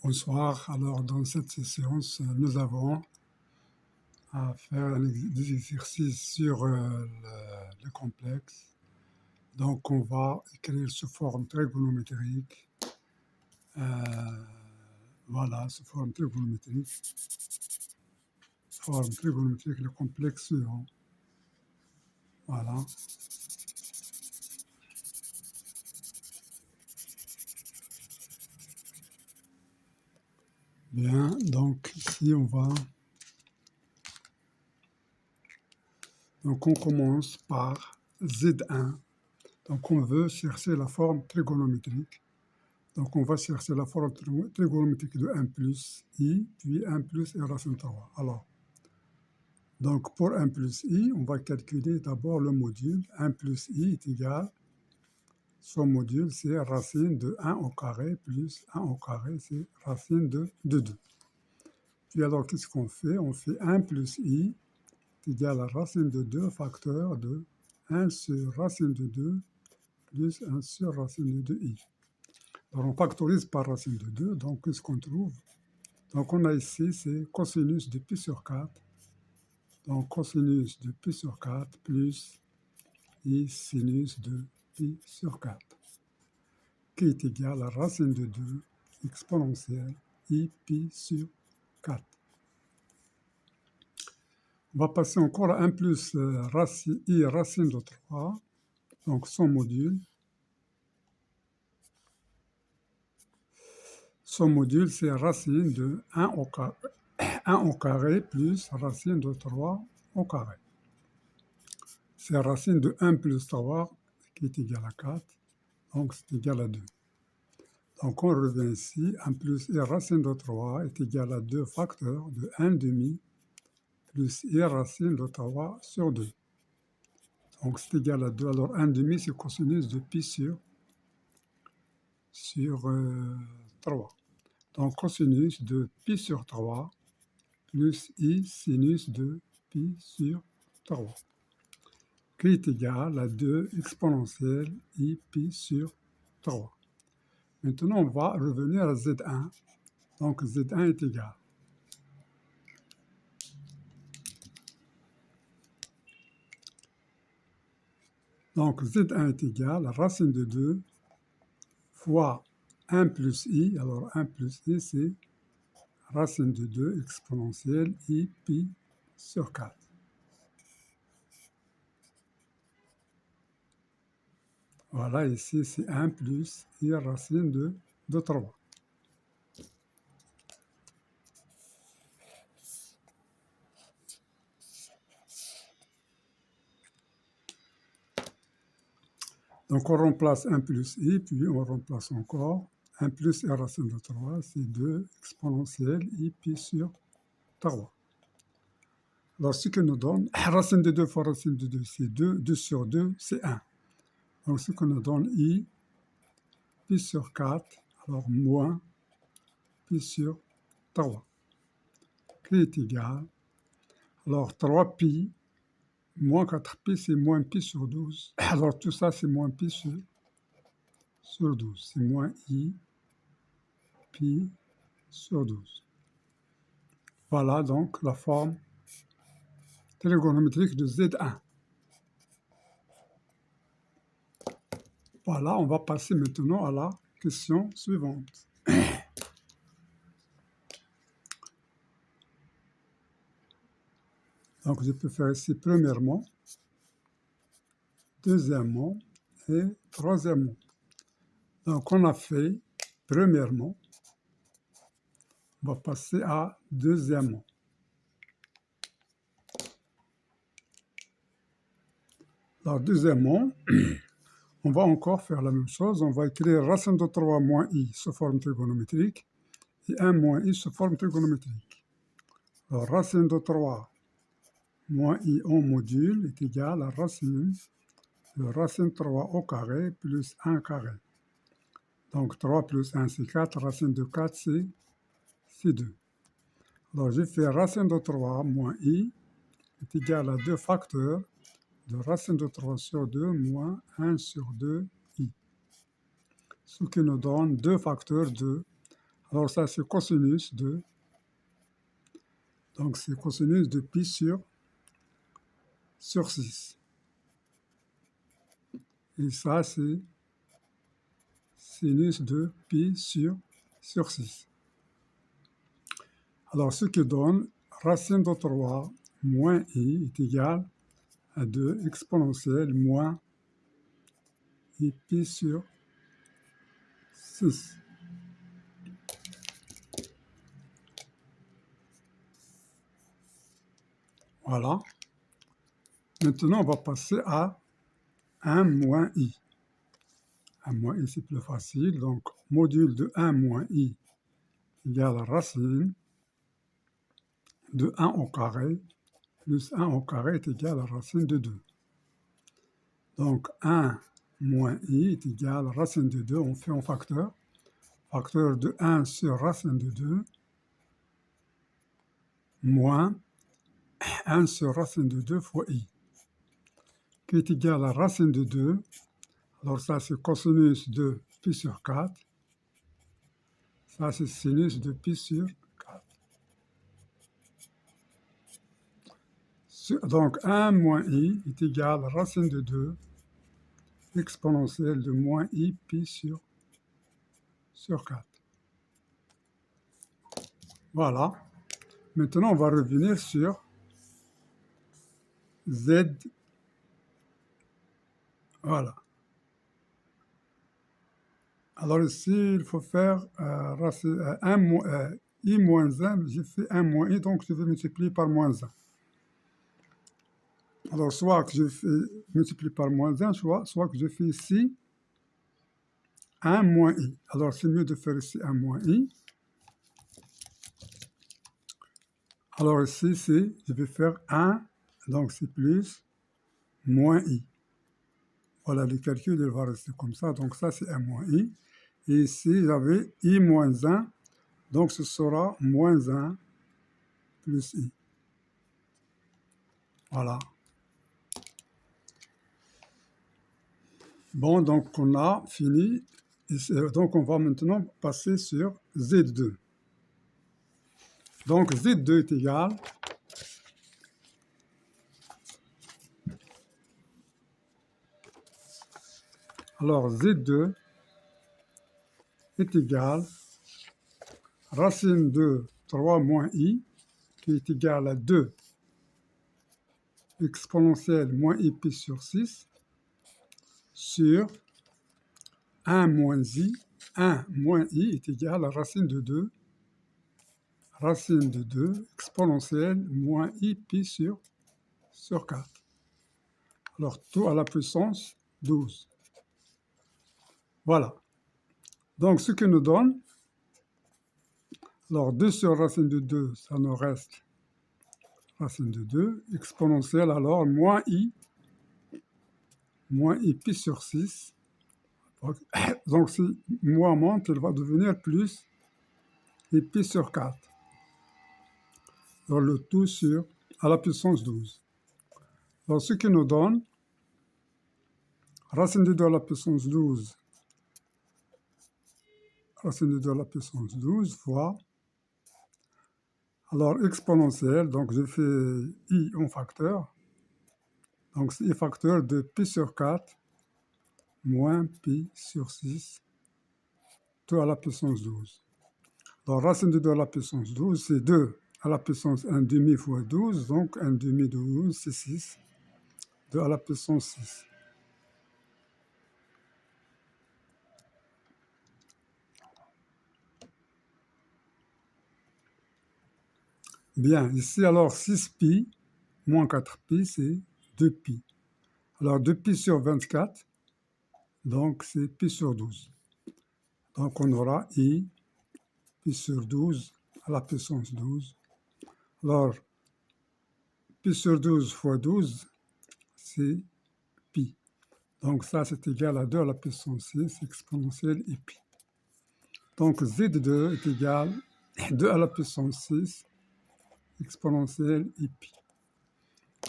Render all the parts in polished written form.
Bonsoir. Alors, dans cette séance, nous avons à faire des exercices sur le complexe. Donc, on va écrire sous forme trigonométrique. Voilà, sous forme trigonométrique. Forme trigonométrique, le complexe suivant. Voilà. Bien, donc ici, on va... Donc, on commence par Z1. Donc, on veut chercher la forme trigonométrique. Donc, on va chercher la forme trigonométrique de 1 plus i, puis 1 plus i racine 3. Alors, donc pour 1 plus i, on va calculer d'abord le module. 1 plus i est égal, son module, c'est racine de 1 au carré plus 1 au carré, c'est racine de 2. Puis alors, qu'est-ce qu'on fait? On fait 1 plus i est égal à racine de 2 facteur de 1 sur racine de 2 plus 1 sur racine de 2i. Alors, on factorise par racine de 2, donc qu'est-ce qu'on trouve? Donc, on a ici, c'est cosinus de pi sur 4. Donc, cosinus de pi sur 4 plus i sinus de pi sur 4, qui est égal à racine de 2 exponentielle i pi sur 4. On va passer encore à 1 plus i racine de 3, donc son module. Son module, c'est racine de 1 au carré plus racine de 3 au carré. C'est racine de 1 plus 3 qui est égal à 4, donc c'est égal à 2. Donc on revient ici, 1 plus i racine de 3 est égal à 2 facteurs de 1 demi plus i racine de 3 sur 2. Donc c'est égal à 2. Alors 1 demi, c'est cosinus de pi sur 3. Donc cosinus de pi sur 3 plus i sinus de pi sur 3, qui est égal à 2 exponentielle i pi sur 3. Maintenant, on va revenir à Z1. Donc, Z1 est égal. Donc, Z1 est égal à racine de 2 fois 1 plus i. Alors, 1 plus i, c'est racine de 2 exponentielle i pi sur 4. Voilà, ici, c'est 1 plus i racine de 3. Donc, on remplace 1 plus i, puis on remplace encore 1 plus i racine de 3, c'est 2 exponentielle i pi sur 3. Alors, ce que nous donne, racine de 2 fois racine de 2, c'est 2, 2 sur 2, c'est 1. Donc, ce que nous donne i, pi sur 4, alors moins pi sur 3, qui est égal, alors 3 pi, moins 4 pi, c'est moins pi sur 12. Alors, tout ça, c'est moins pi sur 12. C'est moins i pi sur 12. Voilà donc la forme trigonométrique de Z1. Voilà, on va passer maintenant à la question suivante. Donc, je peux faire ici premièrement, deuxièmement et troisièmement. Donc, on a fait premièrement, on va passer à deuxièmement. Alors, deuxièmement, on va encore faire la même chose. On va écrire racine de 3 moins i sous forme trigonométrique et 1 moins i sous forme trigonométrique. Alors, racine de 3 moins i en module est égal à racine de racine 3 au carré plus 1 carré. Donc, 3 plus 1, c'est 4. Racine de 4, c'est 2. Alors, j'ai fait racine de 3 moins i est égal à 2 facteurs de racine de 3 sur 2 moins 1 sur 2i. Ce qui nous donne 2 facteurs de Alors ça, c'est cosinus de, donc c'est cosinus de pi sur 6. Et ça, c'est sinus de pi sur 6. Alors, ce qui donne racine de 3 moins i est égal à 2 exponentielle moins i pi sur 6. Voilà. Maintenant, on va passer à 1 moins i. 1 moins i, c'est plus facile. Donc, module de 1 moins i égale racine de 1 au carré plus 1 au carré est égal à racine de 2. Donc, 1 moins i est égal à racine de 2. On fait en facteur. Facteur de 1 sur racine de 2 moins 1 sur racine de 2 fois i, qui est égal à racine de 2. Alors ça, c'est cosinus de pi sur 4. Ça, c'est sinus de pi sur 4. Donc, 1 moins i est égal à racine de 2 exponentielle de moins i pi sur 4. Voilà. Maintenant, on va revenir sur z. Voilà. Alors ici, il faut faire i moins 1. J'ai fait 1 moins i, donc je vais multiplier par moins 1. Alors, soit que je fais multiplier par moins 1, soit que je fais ici 1 moins i. Alors, c'est mieux de faire ici 1 moins i. Alors ici, je vais faire 1, donc c'est plus moins i. Voilà, le calcul, il va rester comme ça. Donc ça, c'est 1 moins i. Et ici, j'avais i moins 1. Donc ce sera moins 1 plus i. Voilà. Bon, donc on a fini. Donc on va maintenant passer sur Z2. Donc Z2 est égal alors Z2 est égal racine de 3 moins i, qui est égal à 2 exponentielle moins i pi sur 6 sur 1 moins i. 1 moins i est égal à racine de 2 exponentielle moins i pi sur 4. Alors tout à la puissance 12. Voilà. Donc ce qui nous donne, alors 2 sur racine de 2, ça nous reste racine de 2, exponentielle alors moins i pi sur 6. Donc si moins monte, il va devenir plus i pi sur 4. Alors le tout sur à la puissance 12. Alors ce qui nous donne racine de 2 à la puissance 12, racine de 2 à la puissance 12 fois, alors exponentielle, donc je fais i en facteur, donc c'est i facteur de pi sur 4 moins pi sur 6, tout à la puissance 12. Donc racine de 2 à la puissance 12, c'est 2 à la puissance 1 demi fois 12, donc 1 demi de 12, c'est 6, 2 à la puissance 6. Bien, ici alors 6pi moins 4pi, c'est 2pi. Alors 2pi sur 24, donc c'est pi sur 12. Donc on aura i pi sur 12 à la puissance 12. Alors pi sur 12 fois 12, c'est pi. Donc ça, c'est égal à 2 à la puissance 6 exponentielle i pi. Donc Z2 est égal à 2 à la puissance 6 exponentielle i pi.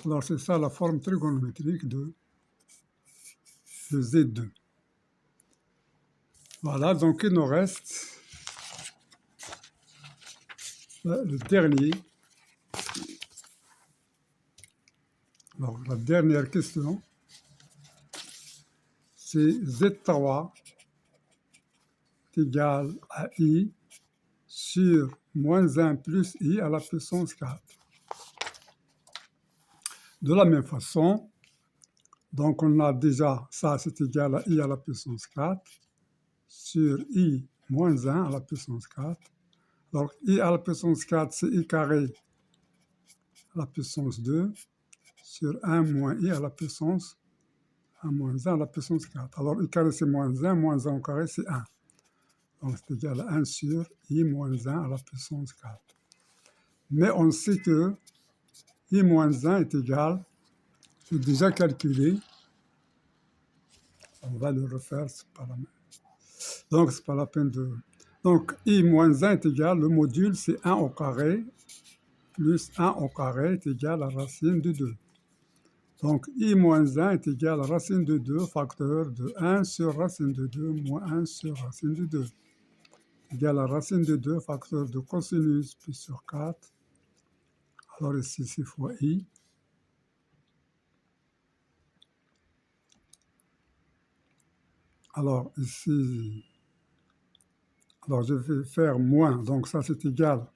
Alors c'est ça la forme trigonométrique de Z2. Voilà, donc il nous reste le dernier. Alors, la dernière question, c'est Z3 est égal à I sur moins 1 plus I à la puissance 4. De la même façon, donc on a déjà, ça c'est égal à I à la puissance 4 sur I moins 1 à la puissance 4. Alors I à la puissance 4, c'est I carré à la puissance 2 sur 1 moins I à la puissance 1 moins 1 à la puissance 4. Alors I carré c'est moins 1 au carré c'est 1. Donc c'est égal à 1 sur I moins 1 à la puissance 4. Mais on sait que I moins 1 est égal, j'ai déjà calculé, on va le refaire, c'est pas la même. Donc c'est pas la peine de... Donc I moins 1 est égal, le module c'est 1 au carré, plus 1 au carré est égal à racine de 2. Donc I moins 1 est égal à racine de 2, facteur de 1 sur racine de 2 moins 1 sur racine de 2. Égal à racine de 2, facteur de cosinus pi sur 4. Alors ici c'est fois I. Alors ici, alors je vais faire moins, donc ça c'est égal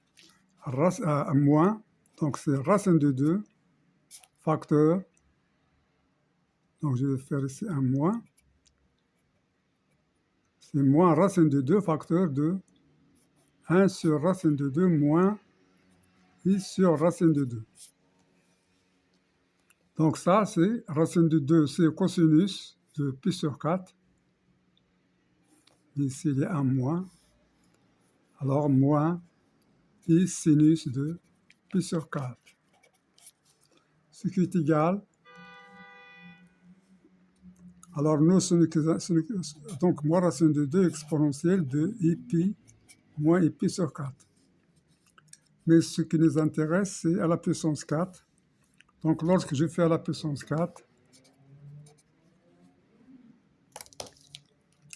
à moins, donc c'est racine de 2, facteur, donc je vais faire ici un moins, c'est moins racine de 2, facteur de 1 sur racine de 2 moins I sur racine de 2. Donc ça c'est racine de 2, c'est cosinus de pi sur 4, ici il y a un moins, alors moins I sinus de pi sur 4, ce qui est égal, alors nous, donc moins racine de 2 exponentielle de I pi moins I pi sur 4. Mais ce qui nous intéresse, c'est à la puissance 4. Donc lorsque je fais à la puissance 4,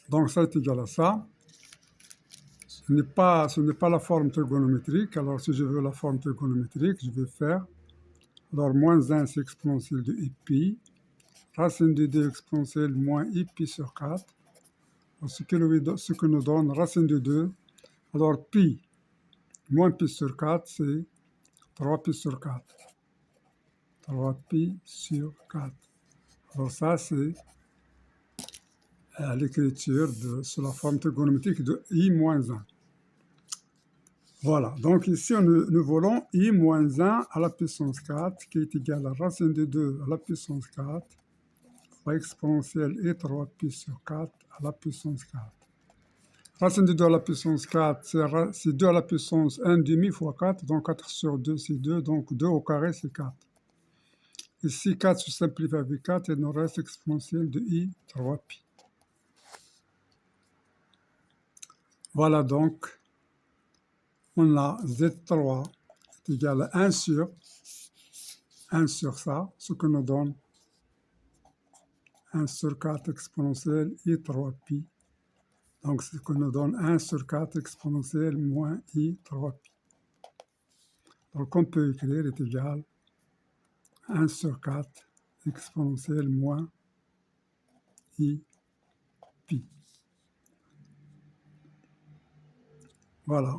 donc ça est égal à ça. Ce n'est pas la forme trigonométrique. Alors si je veux la forme trigonométrique, je vais faire, alors moins 1 c'est exponentielle de I pi, racine de 2 exponentielle moins I pi sur 4, ce que nous donne racine de 2. Alors pi moins pi sur 4, c'est 3 pi sur 4. 3 pi sur 4. Alors ça, c'est l'écriture sur la forme trigonométrique de I moins 1. Voilà, donc ici, nous voulons I moins 1 à la puissance 4, qui est égal à racine de 2 à la puissance 4, fois exponentielle et 3 pi sur 4 à la puissance 4. Racine de 2 à la puissance 4, c'est 2 à la puissance 1 demi fois 4, donc 4 sur 2, c'est 2, donc 2 au carré, c'est 4. Ici, 4 se simplifie avec 4, et il nous reste exponentielle de I 3 pi. Voilà donc, on a Z3 est égal à 1 sur ça, ce que nous donne 1 sur 4 exponentielle I 3 pi. Donc, ce que nous donne 1 sur 4 exponentielle moins I 3 pi. Donc, on peut écrire est égal à 1 sur 4 exponentielle moins I pi. Voilà.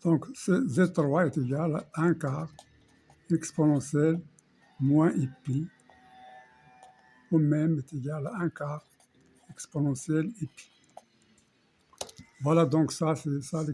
Donc, Z3 est égal à 1 quart exponentielle moins I pi, ou même est égal à 1 quart exponentielle I pi. Voilà donc ça, c'est ça